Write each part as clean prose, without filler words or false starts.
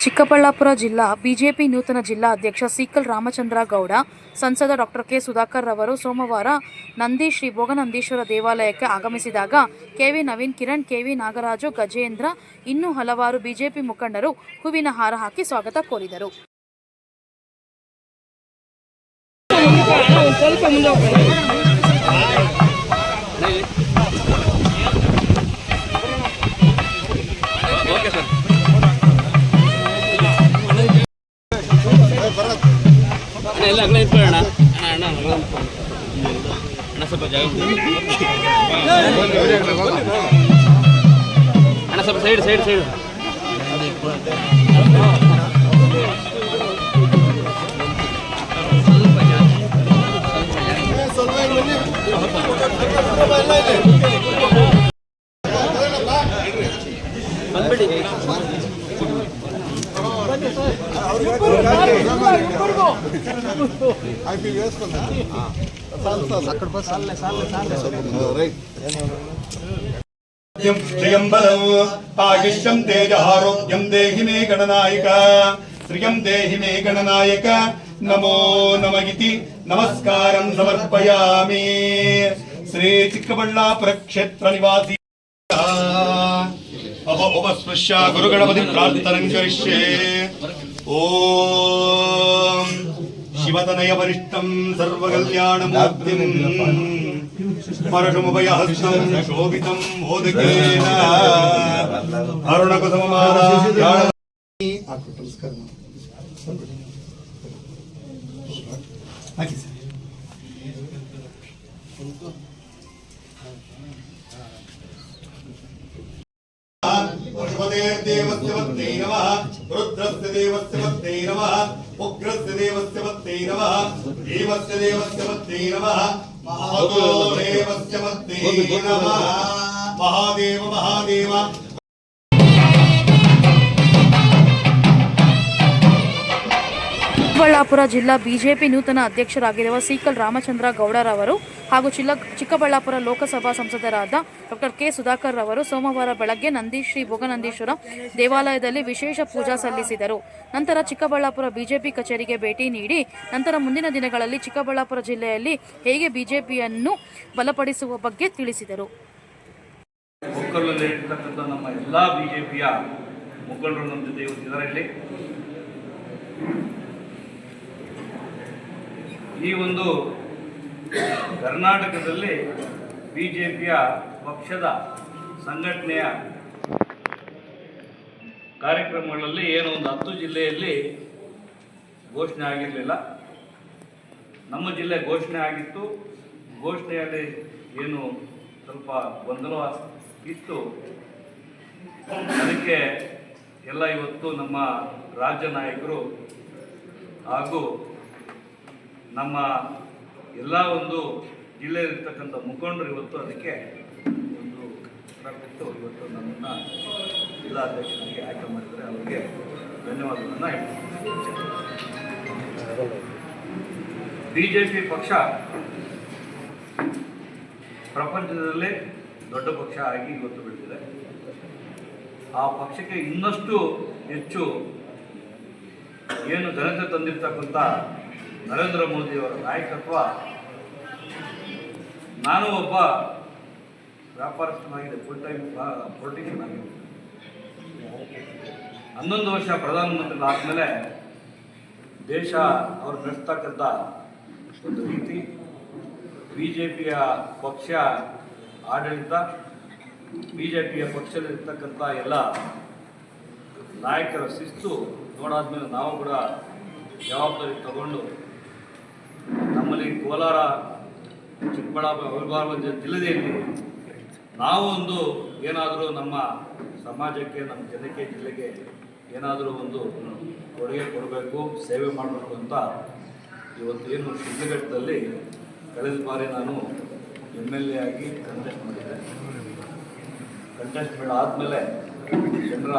ಚಿಕ್ಕಬಳ್ಳಾಪುರ ಜಿಲ್ಲಾ ಬಿಜೆಪಿ ನೂತನ ಜಿಲ್ಲಾ ಅಧ್ಯಕ್ಷ ಸೀಕಲ್ ರಾಮಚಂದ್ರ ಗೌಡ, ಸಂಸದ ಡಾಕ್ಟರ್ ಕೆ ಸುಧಾಕರ್ ರವರು ಸೋಮವಾರ ನಂದಿ ಶ್ರೀ ಭೋಗನಂದೀಶ್ವರ ದೇವಾಲಯಕ್ಕೆ ಆಗಮಿಸಿದಾಗ ಕೆವಿ ನವೀನ್, ಕಿರಣ್, ಕೆವಿ ನಾಗರಾಜು, ಗಜೇಂದ್ರ ಇನ್ನೂ ಹಲವಾರು ಬಿಜೆಪಿ ಮುಖಂಡರು ಹೂವಿನ ಹಾರ ಹಾಕಿ ಸ್ವಾಗತ ಕೋರಿದರು. ಎಲ್ಲ ಅಗಲ ಇಟ್ಕೊಳ್ಳೋಣ ಅಣ್ಣ ಸ್ವಲ್ಪ ಜಾಗ ಅಣ್ಣ ಸ್ವಲ್ಪ ಸೈಡ್ ಬಂದ್ಬಿಡಿ. శ్రియం బలం ఆయుష్యం తేజారోగ్యం దేహి మే గణనాయక శ్రియం దేహి మే గణనాయక నమో నమగితి నమస్కారం సమర్పయామి. శ్రీ చిక్కబಳ್ಳాపుర క్షేత్ర నివాసి ఉపస్పృశ్య గురుగణపతి ప్రార్థనం కరిష్యే. ఓం శివతనయ వరిష్టం సర్వకల్యాణమూర్తిం పరశుముభయహస్తం శోభితం మోదకేన అరుణకుసుమమాలా. దేవస్య వత్తే నమః, రుద్రస్య దేవస్య వత్తే నమః, ఉగ్రస్య దేవస్య వత్తే నమః, దేవస్య దేవస్య వత్తే నమః, మహాదో దేవస్య వత్తే నమః. మహాదేవ మహాదేవ. ಚಿಕ್ಕಬಳ್ಳಾಪುರ ಜಿಲ್ಲಾ ಬಿಜೆಪಿ ನೂತನ ಅಧ್ಯಕ್ಷರಾಗಿರುವ ಸೀಕಲ್ ರಾಮಚಂದ್ರ ಗೌಡರವರು ಹಾಗೂ ಚಿಕ್ಕಬಳ್ಳಾಪುರ ಲೋಕಸಭಾ ಸಂಸದರಾದ ಡಾಕ್ಟರ್ ಕೆ ಸುಧಾಕರ್ ರವರು ಸೋಮವಾರ ಬೆಳಗ್ಗೆ ನಂದಿ ಶ್ರೀ ಭೋಗನಂದೀಶ್ವರ ದೇವಾಲಯದಲ್ಲಿ ವಿಶೇಷ ಪೂಜಾ ಸಲ್ಲಿಸಿದರು. ನಂತರ ಚಿಕ್ಕಬಳ್ಳಾಪುರ ಬಿಜೆಪಿ ಕಚೇರಿಗೆ ಭೇಟಿ ನೀಡಿ ನಂತರ ಮುಂದಿನ ದಿನಗಳಲ್ಲಿ ಚಿಕ್ಕಬಳ್ಳಾಪುರ ಜಿಲ್ಲೆಯಲ್ಲಿ ಹೇಗೆ ಬಿಜೆಪಿಯನ್ನು ಬಲಪಡಿಸುವ ಬಗ್ಗೆ ತಿಳಿಸಿದರು. ನಮ್ಮ ಎಲ್ಲ ಬಿಜೆಪಿಯ ಮುಖಂಡರು ನಮ್ಮ ಜೊತೆ ಇವತ್ತಿದರಲ್ಲಿ ಈ ಒಂದು ಕರ್ನಾಟಕದಲ್ಲಿ ಬಿಜೆಪಿಯ ಪಕ್ಷದ ಸಂಘಟನೆಯ ಕಾರ್ಯಕ್ರಮಗಳಲ್ಲಿ ಏನೋ ಒಂದು 10 ಜಿಲ್ಲೆಯಲ್ಲಿ ಘೋಷಣೆ ಆಗಿರಲಿಲ್ಲ. ನಮ್ಮ ಜಿಲ್ಲೆ ಘೋಷಣೆ ಆಗಿತ್ತು. ಘೋಷಣೆಯಲ್ಲಿ ಏನು ಸ್ವಲ್ಪ ಗೊಂದಲ ಇತ್ತು. ಅದಕ್ಕೆ ಎಲ್ಲ ಇವತ್ತು ನಮ್ಮ ರಾಜ್ಯ ನಾಯಕರು ಹಾಗೂ ನಮ್ಮ ಎಲ್ಲ ಒಂದು ಜಿಲ್ಲೆಯಲ್ಲಿರ್ತಕ್ಕಂಥ ಮುಖಂಡರು ಇವತ್ತು ಅದಕ್ಕೆ ಒಂದು ಕೊಟ್ಟು ಇವತ್ತು ನಮ್ಮನ್ನು ಜಿಲ್ಲಾಧ್ಯಕ್ಷರಾಗಿ ಆಯ್ಕೆ ಮಾಡಿದರೆ ಅವರಿಗೆ ಧನ್ಯವಾದಗಳನ್ನು ಹೇಳ್ತೀನಿ. ಬಿಜೆಪಿ ಪಕ್ಷ ಪ್ರಪಂಚದಲ್ಲೇ ದೊಡ್ಡ ಪಕ್ಷ ಆಗಿ ಇವತ್ತು ಬೆಳೆದಿದೆ. ಆ ಪಕ್ಷಕ್ಕೆ ಇನ್ನಷ್ಟು ಹೆಚ್ಚು ಏನು ಜನತೆ ತಂದಿರ್ತಕ್ಕಂಥ ನರೇಂದ್ರ ಮೋದಿಯವರ ನಾಯಕತ್ವ. ನಾನು ಒಬ್ಬ ವ್ಯಾಪಾರಸ್ಥನಾಗಿದೆ, ಫುಲ್ ಟೈಮ್ ಪೊಲಿಟಿಷಿಯನ್ ಆಗಿದೆ. 11 ವರ್ಷ ಪ್ರಧಾನಮಂತ್ರಿಗಳಾದಮೇಲೆ ದೇಶ ಅವರು ನಡೆಸ್ತಕ್ಕಂಥ ಒಂದು ರೀತಿ, ಬಿ ಜೆ ಪಿಯ ಪಕ್ಷ ಆಡಳಿತ, ಬಿ ಜೆ ಪಿಯ ಪಕ್ಷದಲ್ಲಿರ್ತಕ್ಕಂಥ ಎಲ್ಲ ನಾಯಕರ ಶಿಸ್ತು ನೋಡಾದ್ಮೇಲೆ ನಾವು ಕೂಡ ಜವಾಬ್ದಾರಿ ತಗೊಂಡು ನಮ್ಮಲ್ಲಿ ಕೋಲಾರ, ಚಿಕ್ಕಬಳ್ಳಾಪುರ, ವಿಭಾಗ ಜಿಲ್ಲೆಯಲ್ಲಿ ನಾವು ಒಂದು ಏನಾದರೂ ನಮ್ಮ ಸಮಾಜಕ್ಕೆ, ನಮ್ಮ ಜನಕ್ಕೆ, ಜಿಲ್ಲೆಗೆ ಏನಾದರೂ ಒಂದು ಕೊಡುಗೆ ಕೊಡಬೇಕು, ಸೇವೆ ಮಾಡಬೇಕು ಅಂತ ಇವತ್ತು ಏನು ಶಿಡ್ಲಘಟ್ಟದಲ್ಲಿ ಕಳೆದ ಬಾರಿ ನಾನು MLA ಆಗಿ ಕಂಟೆಸ್ಟ್ ಮಾಡಿದ್ದೆ. ಕಂಟೆಸ್ಟ್ ಆದಮೇಲೆ ಜನರ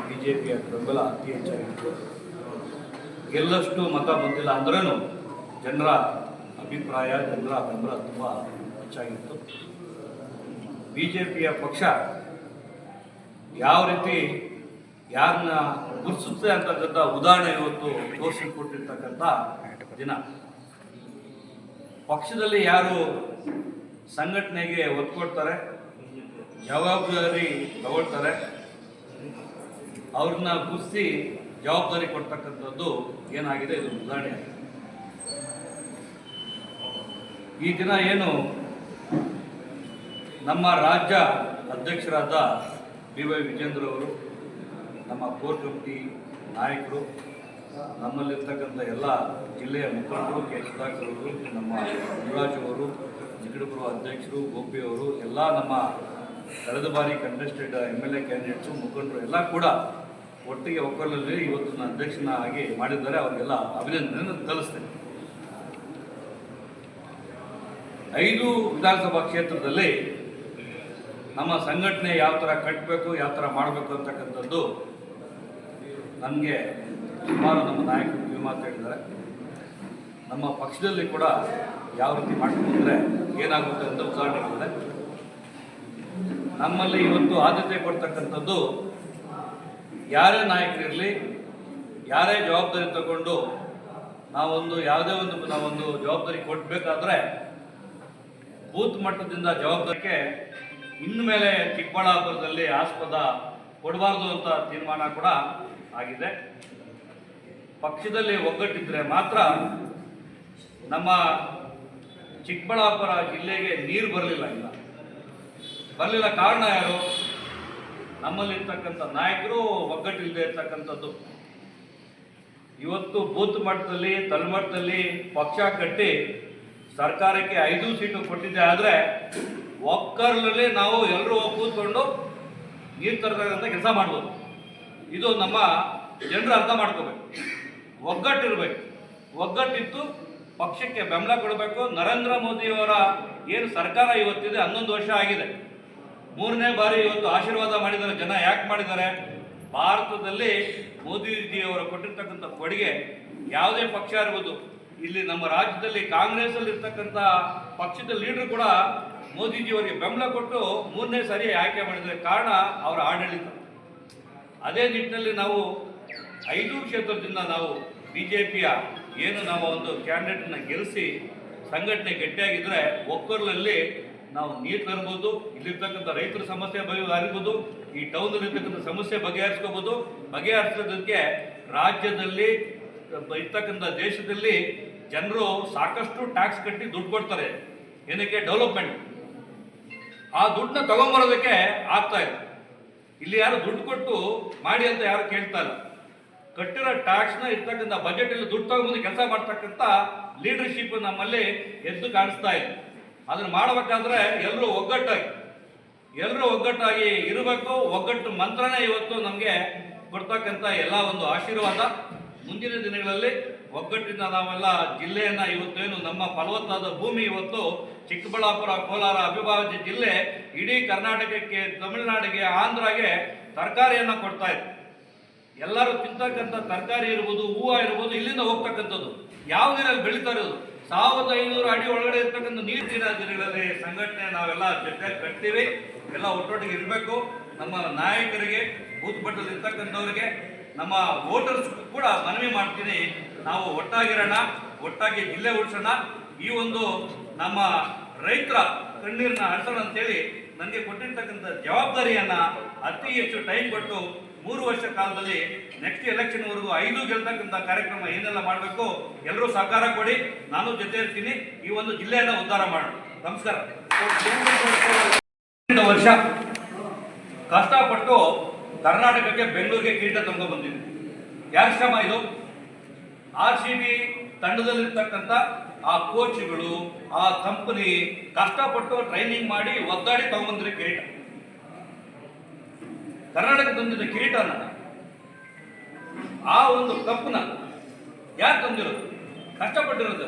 ಬಿಜೆಪಿಯ ಬೆಂಬಲ ಅತಿ ಹೆಚ್ಚಾಗಿತ್ತು. ಗೆಲ್ಲಷ್ಟು ಮತ ಬಂದಿಲ್ಲ ಅಂದ್ರೂ ಜನರ ಅಭಿಪ್ರಾಯ, ಜನರ ಬೆಂಬಲ ತುಂಬ ಹೆಚ್ಚಾಗಿತ್ತು. ಬಿಜೆಪಿಯ ಪಕ್ಷ ಯಾವ ರೀತಿ ಯಾರನ್ನ ಗುರುತಿಸುತ್ತೆ ಅಂತಕ್ಕಂಥ ಉದಾಹರಣೆ ಇವತ್ತು ತೋರಿಸಿಕೊಟ್ಟಿರ್ತಕ್ಕಂಥ ದಿನ. ಪಕ್ಷದಲ್ಲಿ ಯಾರು ಸಂಘಟನೆಗೆ ಒತ್ತು ಕೊಡ್ತಾರೆ, ಜವಾಬ್ದಾರಿ ತಗೊಳ್ತಾರೆ, ಅವ್ರನ್ನ ಗುರುತಿಸಿ ಜವಾಬ್ದಾರಿ ಕೊಡ್ತಕ್ಕಂಥದ್ದು ಏನಾಗಿದೆ, ಇದು ಉದಾಹರಣೆ ಆಗಿದೆ. ಈ ದಿನ ಏನು ನಮ್ಮ ರಾಜ್ಯ ಅಧ್ಯಕ್ಷರಾದ BY ವಿಜೇಂದ್ರ ಅವರು, ನಮ್ಮ ಕೋರ್ ಕಮಿಟಿ ನಾಯಕರು, ನಮ್ಮಲ್ಲಿರ್ತಕ್ಕಂಥ ಎಲ್ಲ ಜಿಲ್ಲೆಯ ಮುಖಂಡರು, ಕೆ ಸುಧಾಕರ್ ಅವರು, ನಮ್ಮ ಯುವರಾಜ್ ಅವರು, ನಿಕಟಪುರ ಅಧ್ಯಕ್ಷರು, ಗೋಪಿ ಅವರು, ಎಲ್ಲ ನಮ್ಮ ಕಳೆದ ಬಾರಿ ಕಂಟೆಸ್ಟೆಡ್ MLA ಕ್ಯಾಂಡಿಡೇಟ್ಸು, ಮುಖಂಡರು ಎಲ್ಲ ಕೂಡ ಒಟ್ಟಿಗೆ ಒಕ್ಕಲಲ್ಲಿ ಇವತ್ತು ನನ್ನ ಅಧ್ಯಕ್ಷನ ಆಗಿ ಮಾಡಿದ್ದಾರೆ. ಅವರಿಗೆಲ್ಲ ಅಭಿನಂದನೆಯನ್ನು ಸಲ್ಲಿಸ್ತೇನೆ. 5 ವಿಧಾನಸಭಾ ಕ್ಷೇತ್ರದಲ್ಲಿ ನಮ್ಮ ಸಂಘಟನೆ ಯಾವ ಥರ ಕಟ್ಟಬೇಕು, ಯಾವ ಥರ ಮಾಡಬೇಕು ಅಂತಕ್ಕಂಥದ್ದು ನನಗೆ ಸುಮಾರು ನಮ್ಮ ನಾಯಕರು ಕಿವಿ ಮಾತಾಡಿದ್ದಾರೆ. ನಮ್ಮ ಪಕ್ಷದಲ್ಲಿ ಕೂಡ ಯಾವ ರೀತಿ ಮಾಡ್ಕೊಂಡ್ರೆ ಏನಾಗುತ್ತೆ ಅಂತ ಉದಾಹರಣೆಗಳಿದೆ. ನಮ್ಮಲ್ಲಿ ಇವತ್ತು ಆದ್ಯತೆ ಕೊಡ್ತಕ್ಕಂಥದ್ದು, ಯಾರೇ ನಾಯಕರಿರಲಿ, ಯಾರೇ ಜವಾಬ್ದಾರಿ ತಗೊಂಡು ನಾವೊಂದು ಜವಾಬ್ದಾರಿ ಕೊಡಬೇಕಾದ್ರೆ ಬೂತ್ ಮಟ್ಟದಿಂದ ಜವಾಬ್ದಾರಿಗೆ ಇನ್ಮೇಲೆ ಚಿಕ್ಕಬಳ್ಳಾಪುರದಲ್ಲಿ ಆಸ್ಪದ ಕೊಡಬಾರ್ದು ಅಂತ ತೀರ್ಮಾನ ಕೂಡ ಆಗಿದೆ. ಪಕ್ಷದಲ್ಲಿ ಒಗ್ಗಟ್ಟಿದ್ರೆ ಮಾತ್ರ ನಮ್ಮ ಚಿಕ್ಕಬಳ್ಳಾಪುರ ಜಿಲ್ಲೆಗೆ ನೀರು ಬರಲಿಲ್ಲ. ಕಾರಣ ಯಾರು? ನಮ್ಮಲ್ಲಿರ್ತಕ್ಕಂಥ ನಾಯಕರು ಒಗ್ಗಟ್ಟಿಲ್ಲದೆ ಇರ್ತಕ್ಕಂಥದ್ದು. ಇವತ್ತು ಬೂತ್ ಮಟ್ಟದಲ್ಲಿ, ತಳಮಟ್ಟದಲ್ಲಿ ಪಕ್ಷ ಕಟ್ಟಿ ಸರ್ಕಾರಕ್ಕೆ 5 ಸೀಟು ಕೊಟ್ಟಿದ್ದೆ. ಆದರೆ ಒಕ್ಕರ್ಲಲ್ಲಿ ನಾವು ಎಲ್ಲರೂ ಕೂತ್ಕೊಂಡು ನೀರು ತರತಕ್ಕಂಥ ಕೆಲಸ ಮಾಡ್ಬೋದು. ಇದು ನಮ್ಮ ಜನರು ಅರ್ಥ ಮಾಡ್ಕೋಬೇಕು. ಒಗ್ಗಟ್ಟಿರ್ಬೇಕು. ಒಗ್ಗಟ್ಟಿತ್ತು ಪಕ್ಷಕ್ಕೆ ಬೆಂಬಲ ಕೊಡಬೇಕು. ನರೇಂದ್ರ ಮೋದಿಯವರ ಏನು ಸರ್ಕಾರ ಇವತ್ತಿದೆ 11 ವರ್ಷ ಆಗಿದೆ. 3ನೇ ಬಾರಿ ಇವತ್ತು ಆಶೀರ್ವಾದ ಮಾಡಿದ್ದಾರೆ. ಜನ ಯಾಕೆ ಮಾಡಿದ್ದಾರೆ? ಭಾರತದಲ್ಲಿ ಮೋದಿಜಿಯವರು ಕೊಟ್ಟಿರ್ತಕ್ಕಂಥ ಕೊಡುಗೆ ಯಾವುದೇ ಪಕ್ಷ ಇರ್ಬೋದು. ಇಲ್ಲಿ ನಮ್ಮ ರಾಜ್ಯದಲ್ಲಿ ಕಾಂಗ್ರೆಸ್ ಅಲ್ಲಿ ಇರ್ತಕ್ಕಂಥ ಪಕ್ಷದ ಲೀಡರ್ ಕೂಡ ಮೋದಿಜಿಯವರಿಗೆ ಬೆಂಬಲ ಕೊಟ್ಟು 3ನೇ ಸಾರಿ ಆಯ್ಕೆ ಮಾಡಿದರೆ. ಕಾರಣ ಅವರ ಆಡಳಿತ. ಅದೇ ನಿಟ್ಟಿನಲ್ಲಿ ನಾವು 5 ಕ್ಷೇತ್ರದಿಂದ ನಾವು BJPಯ ಏನು ನಾವು ಒಂದು ಕ್ಯಾಂಡಿಡೇಟ್ನ ಗೆಲ್ಲಿಸಿ ಸಂಘಟನೆ ಗಟ್ಟಿಯಾಗಿದ್ದರೆ ಒಕ್ಕೂರಲ್ಲಿ ನಾವು ನೀರು ತರ್ಬೋದು, ಇಲ್ಲಿರ್ತಕ್ಕಂಥ ರೈತರ ಸಮಸ್ಯೆ ಬಗೆಹರಿಬೋದು, ಈ ಟೌನಲ್ಲಿರ್ತಕ್ಕಂಥ ಸಮಸ್ಯೆ ಬಗೆಹರಿಸ್ಕೋಬೋದು. ಬಗೆಹರಿಸೋದಕ್ಕೆ ರಾಜ್ಯದಲ್ಲಿ ಇರ್ತಕ್ಕಂಥ ದೇಶದಲ್ಲಿ ಜನರು ಸಾಕಷ್ಟು ಟ್ಯಾಕ್ಸ್ ಕಟ್ಟಿ ದುಡ್ಡು ಕೊಡ್ತಾರೆ. ಏನಕ್ಕೆ? ಡೆವಲಪ್ಮೆಂಟ್. ಆ ದುಡ್ಡನ್ನ ತಗೊಂಬರೋದಕ್ಕೆ ಆಗ್ತಾ ಇದೆ. ಇಲ್ಲಿ ಯಾರು ದುಡ್ಡು ಕೊಟ್ಟು ಮಾಡಿ ಅಂತ ಯಾರು ಕೇಳ್ತಾ ಇಲ್ಲ. ಕಟ್ಟಿರೋ ಟ್ಯಾಕ್ಸ್ನ ಇರ್ತಕ್ಕಂಥ ಬಜೆಟಲ್ಲಿ ದುಡ್ಡು ತಗೊಂಬಂದು ಕೆಲಸ ಮಾಡ್ತಕ್ಕಂಥ ಲೀಡರ್ಶಿಪ್ ನಮ್ಮಲ್ಲಿ ಎದ್ದು ಕಾಣಿಸ್ತಾ ಇದೆ. ಅದನ್ನು ಮಾಡಬೇಕಾದ್ರೆ ಎಲ್ಲರೂ ಒಗ್ಗಟ್ಟಾಗಿ ಇರಬೇಕು. ಒಗ್ಗಟ್ಟು ಮಂತ್ರನೇ ಇವತ್ತು ನಮಗೆ ಕೊಡ್ತಕ್ಕಂಥ ಎಲ್ಲ ಒಂದು ಆಶೀರ್ವಾದ. ಮುಂದಿನ ದಿನಗಳಲ್ಲಿ ಒಗ್ಗಟ್ಟಿಂದ ನಾವೆಲ್ಲ ಜಿಲ್ಲೆಯನ್ನು ಇವತ್ತೇನು ನಮ್ಮ ಫಲವತ್ತಾದ ಭೂಮಿ ಇವತ್ತು ಚಿಕ್ಕಬಳ್ಳಾಪುರ, ಕೋಲಾರ ಅವಿಭಾಜ್ಯ ಜಿಲ್ಲೆ ಇಡೀ ಕರ್ನಾಟಕಕ್ಕೆ, ತಮಿಳುನಾಡಿಗೆ, ಆಂಧ್ರಗೆ ತರಕಾರಿಯನ್ನು ಕೊಡ್ತಾ ಇದೆ. ಎಲ್ಲರೂ ತಿಂತಕ್ಕಂಥ ತರಕಾರಿ ಇರ್ಬೋದು, ಹೂವು ಇರ್ಬೋದು, ಇಲ್ಲಿಂದ ಹೋಗ್ತಕ್ಕಂಥದ್ದು ಯಾವ ನೀರಲ್ಲಿ ಬೆಳೀತಾ ಇರೋದು. 1500 ಅಡಿ ಒಳಗಡೆ ಇರ್ತಕ್ಕಂಥ ನೀರಿನ ದಿನಗಳಲ್ಲಿ ಸಂಘಟನೆ ನಾವೆಲ್ಲ ಜೊತೆ ಕಟ್ತೀವಿ. ಎಲ್ಲ ಒಟ್ಟೊಟ್ಟಿಗೆ ಇರಬೇಕು. ನಮ್ಮ ನಾಯಕರಿಗೆ, ಬೂತ್ ಮಟ್ಟದಲ್ಲಿ ಇರ್ತಕ್ಕಂಥವ್ರಿಗೆ, ನಮ್ಮ ವೋಟರ್ಸ್ ಕೂಡ ಮನವಿ ಮಾಡ್ತೀನಿ, ನಾವು ಒಟ್ಟಾಗಿರೋಣ, ಒಟ್ಟಾಗಿ ಜಿಲ್ಲೆ ಉಳಿಸೋಣ. ಈ ಒಂದು ನಮ್ಮ ರೈತರ ಕಣ್ಣೀರನ್ನ ಅಳಿಸೋಣ ಅಂತೇಳಿ ನನಗೆ ಕೊಟ್ಟಿರ್ತಕ್ಕಂಥ ಜವಾಬ್ದಾರಿಯನ್ನು ಅತಿ ಹೆಚ್ಚು ಟೈಮ್ ಕೊಟ್ಟು 3 ವರ್ಷ ಕಾಲದಲ್ಲಿ ನೆಕ್ಸ್ಟ್ ಎಲೆಕ್ಷನ್ವರೆಗೂ 5 ಗೆಲ್ತಕ್ಕಂಥ ಕಾರ್ಯಕ್ರಮ ಏನೆಲ್ಲ ಮಾಡಬೇಕು ಎಲ್ಲರೂ ಸಹಕಾರ ಕೊಡಿ. ನಾನು ಜೊತೆ ಇರ್ತೀನಿ. ಈ ಒಂದು ಜಿಲ್ಲೆಯನ್ನು ಉದ್ಧಾರ ಮಾಡೋಣ. ನಮಸ್ಕಾರ. ವರ್ಷ ಕಷ್ಟಪಟ್ಟು ಕರ್ನಾಟಕಕ್ಕೆ, ಬೆಂಗಳೂರಿಗೆ ಕಿರೀಟ ತಗೊಂಡು ಬಂದಿದೆ. ಯಾರ ಶ್ರಮ ಇದು? RCB ತಂಡದಲ್ಲಿರ್ತಕ್ಕಂಥ ಆ ಕೋಚ್ಗಳು, ಆ ಕಂಪನಿ ಕಷ್ಟಪಟ್ಟು ಟ್ರೈನಿಂಗ್ ಮಾಡಿ ಒದ್ದಾಡಿ ತಗೊಂಡ್ಬಂದ್ರೆ ಕಿರೀಟ. ಕರ್ನಾಟಕ ತಂದಿದ್ದ ಕಿರೀಟನ, ಆ ಒಂದು ಕಪ್ನ ಯಾರು ತಂದಿರೋದು? ಕಷ್ಟಪಟ್ಟಿರೋದು.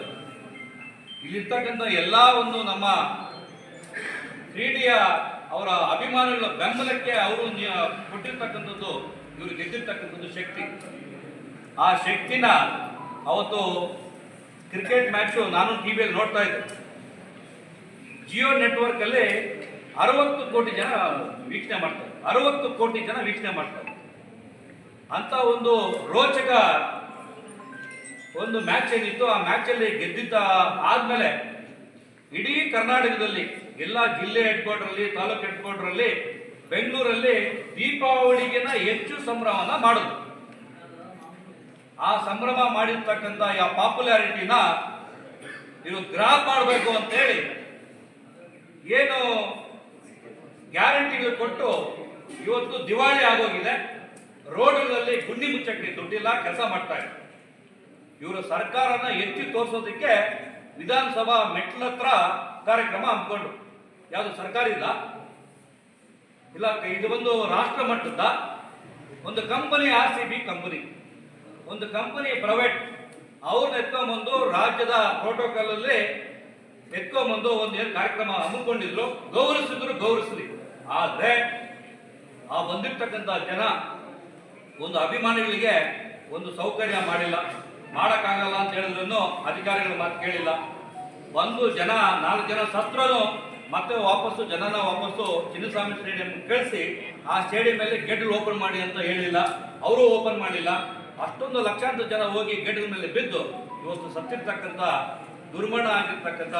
ಇಲ್ಲಿರ್ತಕ್ಕಂಥ ಎಲ್ಲ ಒಂದು ನಮ್ಮ ಕ್ರೀಡೆಯ ಅವರ ಅಭಿಮಾನಿಗಳ ಬೆಂಬಲಕ್ಕೆ ಅವರು ಕೊಟ್ಟಿರ್ತಕ್ಕಂಥದ್ದು, ಇವರು ಗೆದ್ದಿರ್ತಕ್ಕಂಥದ್ದು ಶಕ್ತಿ. ಆ ಶಕ್ತಿನ ಅವತ್ತು ಕ್ರಿಕೆಟ್ ಮ್ಯಾಚು ನಾನು ಟಿವಿಯಲ್ಲಿ ನೋಡ್ತಾ ಇದ್ದೆ. ಜಿಯೋ ನೆಟ್ವರ್ಕಲ್ಲಿ 60 ಕೋಟಿ ಜನ ವೀಕ್ಷಣೆ ಮಾಡ್ತಾರೆ. 60 ಕೋಟಿ ಜನ ವೀಕ್ಷಣೆ ಮಾಡ್ತಾರೆ. ಅಂತ ಒಂದು ರೋಚಕ ಒಂದು ಮ್ಯಾಚ್ ಏನಿತ್ತು, ಆ ಮ್ಯಾಚಲ್ಲಿ ಗೆದ್ದಿದ್ದ ಆದಮೇಲೆ ಇಡೀ ಕರ್ನಾಟಕದಲ್ಲಿ ಎಲ್ಲ ಜಿಲ್ಲೆ ಹೆಡ್ ಕ್ವಾರ್ಟರಲ್ಲಿ, ತಾಲೂಕು ಹೆಡ್ ಕ್ವಾರ್ಟರಲ್ಲಿ, ಬೆಂಗಳೂರಲ್ಲಿ ದೀಪಾವಳಿಗಿನ ಹೆಚ್ಚು ಸಂಭ್ರಮನ ಮಾಡೋದು. ಆ ಸಂಭ್ರಮ ಮಾಡಿರ್ತಕ್ಕಂಥ ಆ ಪಾಪ್ಯುಲಾರಿಟಿನ ಇವರು ಗ್ರಾಪ್ ಮಾಡಬೇಕು ಅಂತೇಳಿ ಏನು ಗ್ಯಾರಂಟಿಗಳು ಕೊಟ್ಟು ಇವತ್ತು ದಿವಾಳಿ ಆಗೋಗಿದೆ. ರೋಡ್ಗಳಲ್ಲಿ ಗುಂಡಿ ಮುಚ್ಚಕ್ಕೆ ದುಡ್ಡಿಲ್ಲ, ಕೆಲಸ ಮಾಡ್ತಾ ಇದೆ. ಇವರು ಸರ್ಕಾರನ ಎತ್ತಿ ತೋರಿಸೋದಕ್ಕೆ ವಿಧಾನಸಭಾ ಮೆಟ್ಲತ್ರ ಕಾರ್ಯಕ್ರಮ ಹಮ್ಮಿಕೊಂಡು, ಯಾವುದು ಸರ್ಕಾರ ಇಲ್ಲ, ಇದು ಒಂದು ರಾಷ್ಟ್ರ ಮಟ್ಟದ ಒಂದು ಕಂಪನಿ, RCB ಕಂಪನಿ, ಒಂದು ಕಂಪನಿ ಪ್ರೈವೇಟ್, ಅವ್ರನ್ನ ಎತ್ಕೊಂಡ್ಬಂದು ರಾಜ್ಯದ ಪ್ರೋಟೋಕಾಲ್ ಅಲ್ಲಿ ಎತ್ಕೊಂಡ್ಬಂದು ಒಂದು ಏನು ಕಾರ್ಯಕ್ರಮ ಹಮ್ಮಿಕೊಂಡಿದ್ರು, ಗೌರವಿಸಲಿ. ಆದ್ರೆ ಆ ಬಂದಿರ್ತಕ್ಕಂಥ ಜನ ಒಂದು ಅಭಿಮಾನಿಗಳಿಗೆ ಒಂದು ಸೌಕರ್ಯ ಮಾಡಿಲ್ಲ, ಮಾಡಕ್ಕಾಗಲ್ಲ ಅಂತ ಹೇಳಿದ್ರು ಅಧಿಕಾರಿಗಳ ಮಾತು ಕೇಳಿಲ್ಲ. ಒಂದು ಜನ 4 ಜನ ಸತ್ರನು ಮತ್ತೆ ವಾಪಸ್ಸು ಚಿನ್ನಸ್ವಾಮಿ ಸ್ಟೇಡಿಯಂ ಕಳಿಸಿ ಆ ಸ್ಟೇಡಿಯಂ ಮೇಲೆ ಗೇಟ್ ಓಪನ್ ಮಾಡಿ ಅಂತ ಹೇಳಿಲ್ಲ, ಅವರು ಓಪನ್ ಮಾಡಿಲ್ಲ. ಅಷ್ಟೊಂದು ಲಕ್ಷಾಂತರ ಜನ ಹೋಗಿ ಗೇಟ್ಗಳ ಮೇಲೆ ಬಿದ್ದು ಇವತ್ತು ಸತ್ತಿರ್ತಕ್ಕಂಥ ದುರ್ಮರಣ ಆಗಿರ್ತಕ್ಕಂಥ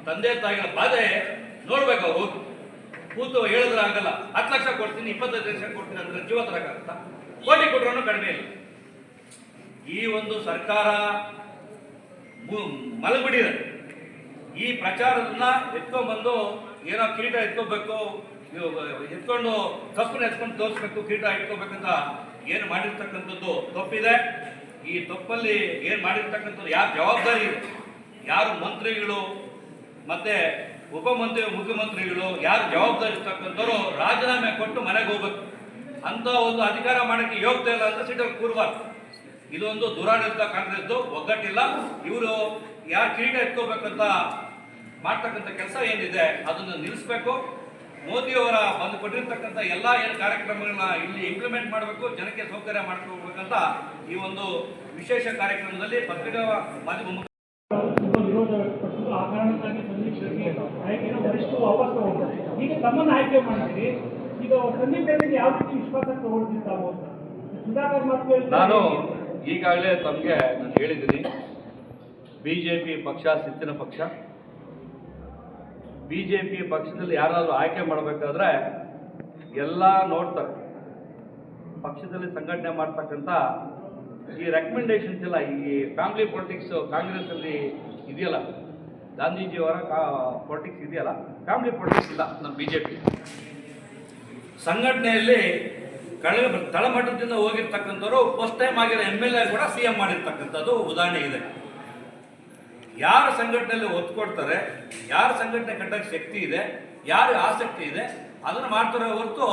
ತಂದೆ ತಾಯಿಗಳ ಬಾಧೆ ನೋಡ್ಬೇಕು. ಅವರು ಕೂತು ಹೇಳಿದ್ರೆ ಆಗಲ್ಲ, 10 ಲಕ್ಷ ಕೊಡ್ತೀನಿ, 25 ಲಕ್ಷ ಕೊಡ್ತೀನಿ ಅಂದ್ರೆ ಜೀವ ತರಕಾಗತ್ತ? ಕೋಟಿ ಕೊಟ್ಟರು ಕಡಿಮೆ ಇಲ್ಲ. ಈ ಒಂದು ಸರ್ಕಾರ ಮಲಗಿಬಿಟ್ಟಿದೆ. ಈ ಪ್ರಚಾರದನ್ನ ಎತ್ಕೊಂಡ್ಬಂದು ಏನೋ ಕಿರೀಟ ಎತ್ಕೋಬೇಕು, ಎತ್ಕೊಂಡು ಕಪ್ಪನ್ನ ಎತ್ಕೊಂಡು ತೋರಿಸ್ಬೇಕು, ಕಿರೀಟ ಇಟ್ಕೋಬೇಕಂತ ಏನು ಮಾಡಿರ್ತಕ್ಕಂಥದ್ದು ತಪ್ಪಿದೆ. ಈ ತಪ್ಪಲ್ಲಿ ಏನು ಮಾಡಿರ್ತಕ್ಕಂಥದ್ದು ಯಾರು ಜವಾಬ್ದಾರಿ ಇದೆ, ಯಾರು ಮಂತ್ರಿಗಳು ಮತ್ತೆ ಮುಖ್ಯಮಂತ್ರಿಗಳು ಯಾರು ಜವಾಬ್ದಾರಿ ಇರ್ತಕ್ಕಂಥವ್ರು ರಾಜೀನಾಮೆ ಕೊಟ್ಟು ಮನೆಗೆ ಹೋಗ್ಬೇಕು. ಅಂತ ಒಂದು ಅಧಿಕಾರ ಮಾಡೋಕ್ಕೆ ಯೋಗ್ಯತೆ ಇಲ್ಲ ಅಂತ ಸೀಟಲ್ಲಿ ಕೂರಬಾರ್ದು. ಇದೊಂದು ದುರಾಡಳಿತ ಕಾಂಗ್ರೆಸ್ದು, ಒಗ್ಗಟ್ಟಿಲ್ಲ. ಇವರು ಯಾರು ಕಿರೀಟ ಎತ್ಕೋಬೇಕಂತ ಮಾಡ್ತಕ್ಕಂಥ ಕೆಲಸ ಏನಿದೆ ಅದನ್ನು ನಿಲ್ಲಿಸಬೇಕು. ಮೋದಿಯವರ ಬಂದು ಕೊಟ್ಟಿರ್ತಕ್ಕಂಥ ಎಲ್ಲ ಏನು ಕಾರ್ಯಕ್ರಮಗಳನ್ನ ಇಲ್ಲಿ ಇಂಪ್ಲಿಮೆಂಟ್ ಮಾಡಬೇಕು, ಜನಕ್ಕೆ ಸೌಕರ್ಯ ಮಾಡ್ಕೋಬೇಕಂತ ಈ ಒಂದು ವಿಶೇಷ ಕಾರ್ಯಕ್ರಮದಲ್ಲಿ ಪತ್ರಿಕಾ ಮಾಧ್ಯಮ ವಿರೋಧ ವ್ಯಕ್ತಪಡಿಸಿದ್ರು. ಆ ಕಾರಣಕ್ಕಾಗಿ ಸಂದೀಪ್ ಶೆಟ್ಟಿ ಆಯ್ಕೆಯನ್ನು ವರಿಷ್ಠರು ವಾಪಸ್ ತಗೊಂಡ್ರು. ಈಗ ತಮ್ಮನ್ನು ಆಯ್ಕೆ ಮಾಡಿದ್ದೀರಿ, ಈಗ ಸಂದೀಪ್ ಶೆಟ್ಟಿಗೆ ಯಾವ ರೀತಿ ವಿಶ್ವಾಸ ತಗೊಳ್ತಿದ್ದಾವು ಅಂತ ಸುಧಾಕರ್ ಮಾತು ನಾನು ಈಗಾಗಲೇ ತಮಗೆ ನಾನು ಹೇಳಿದ್ದೀನಿ. BJP ಪಕ್ಷ ಶಿಸ್ತಿನ ಪಕ್ಷ. BJP ಪಕ್ಷದಲ್ಲಿ ಯಾರಾದರೂ ಆಯ್ಕೆ ಮಾಡಬೇಕಾದ್ರೆ ಎಲ್ಲ ನೋಡ್ತಾರೆ. ಪಕ್ಷದಲ್ಲಿ ಸಂಘಟನೆ ಮಾಡ್ತಕ್ಕಂಥ ಈ ರೆಕಮೆಂಡೇಶನ್ಸ್ ಎಲ್ಲ, ಈ ಫ್ಯಾಮಿಲಿ ಪೊಲಿಟಿಕ್ಸ್ ಕಾಂಗ್ರೆಸ್ ಅಲ್ಲಿ ಇದೆಯಲ್ಲ, ಗಾಂಧೀಜಿಯವರ ಪೊಲಿಟಿಕ್ಸ್ ಇದೆಯಲ್ಲ, ಫ್ಯಾಮಿಲಿ ಪೊಲಿಟಿಕ್ಸ್ ಇಲ್ಲ ನಮ್ಮ BJP ಸಂಘಟನೆಯಲ್ಲಿ. ತಳಮಟ್ಟದಿಂದ ಹೋಗಿರ್ತಕ್ಕಂಥವ್ರು ಫಸ್ಟ್ ಟೈಮ್ ಆಗಿರೋ MLA ಕೂಡ CM ಮಾಡಿರ್ತಕ್ಕಂಥದ್ದು ಉದಾಹರಣೆ ಇದೆ. ಯಾರು ಸಂಘಟನೆಯಲ್ಲಿ ಒತ್ತು ಕೊಡ್ತಾರೆ, ಯಾರು ಸಂಘಟನೆ ಕಟ್ಟಕ್ಕೆ ಶಕ್ತಿ ಇದೆ, ಯಾರು ಆಸಕ್ತಿ ಇದೆ ಅದನ್ನು ಮಾಡ್ತಾರೆ ಹೊರತು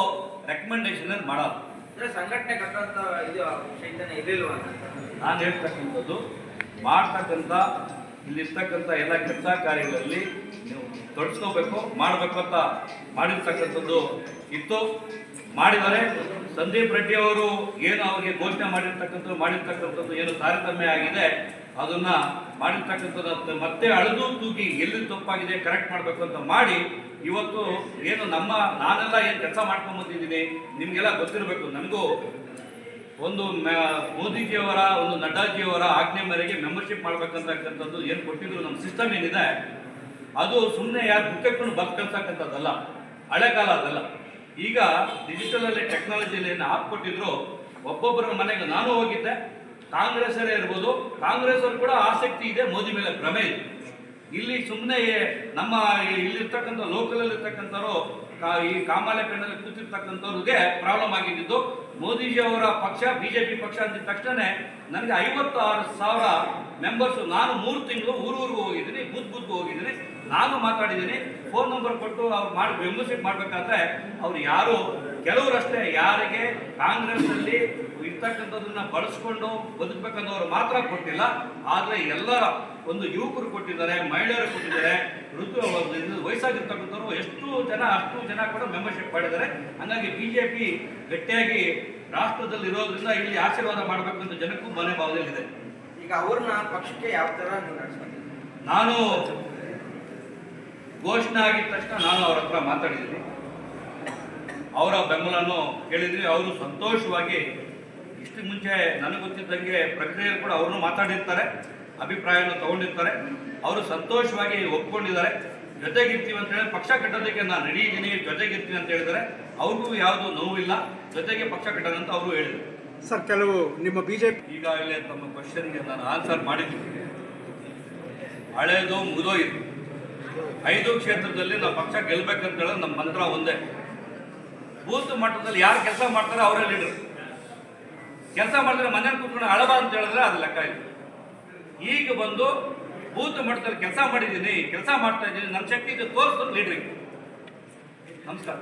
ರೆಕಮೆಂಡೇಶನ್ ಮಾಡೋದು. ಸಂಘಟನೆ ಕಟ್ಟಂತ ಇದು ಚೈತನ್ಯ ಇರಲಿಲ್ವ ಅಂತ ನಾನು ಹೇಳ್ತಕ್ಕಂಥದ್ದು. ಮಾಡ್ತಕ್ಕಂಥ ಇಲ್ಲಿರ್ತಕ್ಕಂಥ ಎಲ್ಲ ಕೆಲಸ ಕಾರ್ಯಗಳಲ್ಲಿ ನೀವು ತೊಡಸ್ಕೋಬೇಕು, ಮಾಡಬೇಕು ಅಂತ ಮಾಡಿರ್ತಕ್ಕಂಥದ್ದು ಇತ್ತು, ಮಾಡಿದ್ದಾರೆ. ಸಂದೀಪ್ ರೆಡ್ಡಿ ಅವರು ಏನು ಅವರಿಗೆ ಘೋಷಣೆ ಮಾಡಿರ್ತಕ್ಕಂಥದ್ದು ಏನು ತಾರತಮ್ಯ ಆಗಿದೆ ಅದನ್ನ ಮಾಡಿರ್ತಕ್ಕಂಥದ್ದು ಮತ್ತೆ ಅಳೆದು ತೂಗಿ ಎಲ್ಲಿ ತಪ್ಪಾಗಿದೆ ಕರೆಕ್ಟ್ ಮಾಡಬೇಕು ಅಂತ ಮಾಡಿ ಇವತ್ತು ಏನು ನಾನೆಲ್ಲ ಏನು ಕೆಲಸ ಮಾಡ್ಕೊಂಡು ಬಂದಿದ್ದೀನಿ ನಿಮಗೆಲ್ಲ ಗೊತ್ತಿರಬೇಕು. ನನಗೂ ಒಂದು ಮೋದಿಜಿಯವರ ಒಂದು ನಡ್ಡಾಜಿಯವರ ಆಜ್ಞೆ ಮೇರೆಗೆ ಮೆಂಬರ್ಶಿಪ್ ಮಾಡ್ಬೇಕಂತಕ್ಕಂಥದ್ದು ಏನು ಕೊಟ್ಟಿದ್ರು ನಮ್ಮ ಸಿಸ್ಟಮ್ ಏನಿದೆ ಅದು ಸುಮ್ಮನೆ ಯಾರು ಬುಕ್ಕೆಟ್ಕೊಂಡು ಕಳ್ಸಕ್ಕಂಥದ್ದಲ್ಲ, ಹಳೆ ಕಾಲ ಅದಲ್ಲ. ಈಗ ಡಿಜಿಟಲಲ್ಲಿ ಟೆಕ್ನಾಲಜಿಯಲ್ಲಿ ಏನು ಹಾಕ್ಕೊಟ್ಟಿದ್ರು ಒಬ್ಬೊಬ್ಬರ ಮನೆಗೆ ನಾನು ಹೋಗಿದ್ದೆ, ಕಾಂಗ್ರೆಸ್ಸರೇ ಇರ್ಬೋದು, ಕಾಂಗ್ರೆಸ್ ಅವರು ಕೂಡ ಆಸಕ್ತಿ ಇದೆ, ಮೋದಿ ಮೇಲೆ ಭ್ರಮೆ ಇದೆ. ಇಲ್ಲಿ ಸುಮ್ಮನೆ ನಮ್ಮ ಇಲ್ಲಿರ್ತಕ್ಕಂಥ ಲೋಕಲಲ್ಲಿ ಇರ್ತಕ್ಕಂಥವ್ರು ಈ ಕಾಮಾಲೆ ಪೆಣ್ಣಲ್ಲಿ ಕೂತಿರ್ತಕ್ಕಂಥವ್ರಿಗೆ ಪ್ರಾಬ್ಲಮ್ ಆಗಿದ್ದು. ಮೋದಿಜಿ ಅವರ ಪಕ್ಷ BJP ಪಕ್ಷ ಅಂದಿದ ತಕ್ಷಣ ನನಗೆ 56,000 ಮೆಂಬರ್ಸು. ನಾನು 3 ತಿಂಗಳು ಊರಿಗೂ ಹೋಗಿದ್ದೀನಿ, ಬೂತ್ಗೂ ಹೋಗಿದ್ದೀನಿ, ನಾನು ಮಾತಾಡಿದ್ದೀನಿ. ಫೋನ್ ನಂಬರ್ ಕೊಟ್ಟು ಅವ್ರು ಮೆಂಬರ್ಶಿಪ್ ಮಾಡಬೇಕಾದ್ರೆ ಅವ್ರು ಯಾರು ಕೆಲವರಷ್ಟೇ ಯಾರಿಗೆ ಕಾಂಗ್ರೆಸ್ನಲ್ಲಿ ಇರ್ತಕ್ಕಂಥದ್ದನ್ನ ಬಳಸ್ಕೊಂಡು ಬದುಕಬೇಕನ್ನೋರು ಮಾತ್ರ ಕೊಟ್ಟಿಲ್ಲ. ಆದರೆ ಎಲ್ಲರ ಒಂದು ಯುವಕರು ಕೊಟ್ಟಿದ್ದಾರೆ, ಮಹಿಳೆಯರು ಕೊಟ್ಟಿದ್ದಾರೆ, ವಯಸ್ಸಾಗಿರ್ತಕ್ಕಂಥವ್ರು ಅಷ್ಟು ಜನ ಕೂಡ ಮೆಂಬರ್ಶಿಪ್ ಮಾಡಿದ್ದಾರೆ. ಹಾಗಾಗಿ BJP ಗಟ್ಟಿಯಾಗಿ ರಾಷ್ಟ್ರದಲ್ಲಿ ಇರೋದ್ರಿಂದ ಇಲ್ಲಿ ಆಶೀರ್ವಾದ ಮಾಡಬೇಕು ಅಂತ ಜನಕ್ಕೂ ಮನೆ ಭಾವದಲ್ಲಿದೆ. ಈಗ ಅವ್ರನ್ನ ಪಕ್ಷಕ್ಕೆ ಯಾವ ಥರ ನಾನು ಘೋಷಣೆ ಆಗಿದ ತಕ್ಷಣ ನಾನು ಅವ್ರ ಹತ್ರ ಮಾತಾಡಿದ್ದೀನಿ, ಅವರ ಬೆಂಬಲವನ್ನು ಕೇಳಿದ್ರಿ. ಅವರು ಸಂತೋಷವಾಗಿ ಇಷ್ಟು ಮುಂಚೆ ನನಗೆ ಗೊತ್ತಿದ್ದಂಗೆ ಪ್ರಕ್ರಿಯೆಯಲ್ಲಿ ಕೂಡ ಅವ್ರನ್ನೂ ಮಾತಾಡಿರ್ತಾರೆ, ಅಭಿಪ್ರಾಯವನ್ನು ತಗೊಂಡಿರ್ತಾರೆ. ಅವರು ಸಂತೋಷವಾಗಿ ಒಪ್ಕೊಂಡಿದ್ದಾರೆ. ಜೊತೆಗಿರ್ತೀವಿ ಅಂತ ಹೇಳಿ ಪಕ್ಷ ಕಟ್ಟೋದಕ್ಕೆ ನಾನು ರೆಡಿ ಇದ್ದೀನಿ, ಜೊತೆಗಿರ್ತೀನಿ ಅಂತ ಹೇಳಿದರೆ ಅವ್ರಿಗೂ ಯಾವುದೂ ನೋವಿಲ್ಲ, ಜೊತೆಗೆ ಪಕ್ಷ ಕಟ್ಟೋಣ ಅಂತ ಅವರು ಹೇಳಿದರು. ಸರ್, ಕೆಲವು ನಿಮ್ಮ ಬಿಜೆಪಿ ಈಗಾಗಲೇ ತಮ್ಮ ಕ್ವಶನ್ಗೆ ನಾನು ಆನ್ಸರ್ ಮಾಡಿದ್ದೀನಿ. ಹಳೇದು ಮುಗಿದೋಗಿತ್ತು. 5 ಕ್ಷೇತ್ರದಲ್ಲಿ ನಾವು ಪಕ್ಷ ಗೆಲ್ಲಬೇಕಂತ ಹೇಳೋದು ನಮ್ಮ ಮಂತ್ರ ಒಂದೇ. ಬೂತ್ ಮಟ್ಟದಲ್ಲಿ ಯಾರು ಕೆಲಸ ಮಾಡ್ತಾರೆ ಅವರೇ ಲೀಡರ್. ಕೆಲಸ ಮಾಡಿದ್ರೆ ಮನೇಲಿ ಕೂತ್ಕೊಂಡು ಅಳಬ ಅಂತ ಹೇಳಿದ್ರೆ ಅದು ಲೆಕ್ಕ ಇಲ್ಲ. ಈಗ ಬಂದು ಬೂತ್ ಮಟ್ಟದಲ್ಲಿ ಕೆಲಸ ಮಾಡಿದ್ದೀನಿ, ಕೆಲಸ ಮಾಡ್ತಾ ಇದ್ದೀನಿ, ನನ್ನ ಶಕ್ತಿ ತೋರಿಸೋದು ಲೀಡ್ರಿಗೆ. ನಮಸ್ಕಾರ.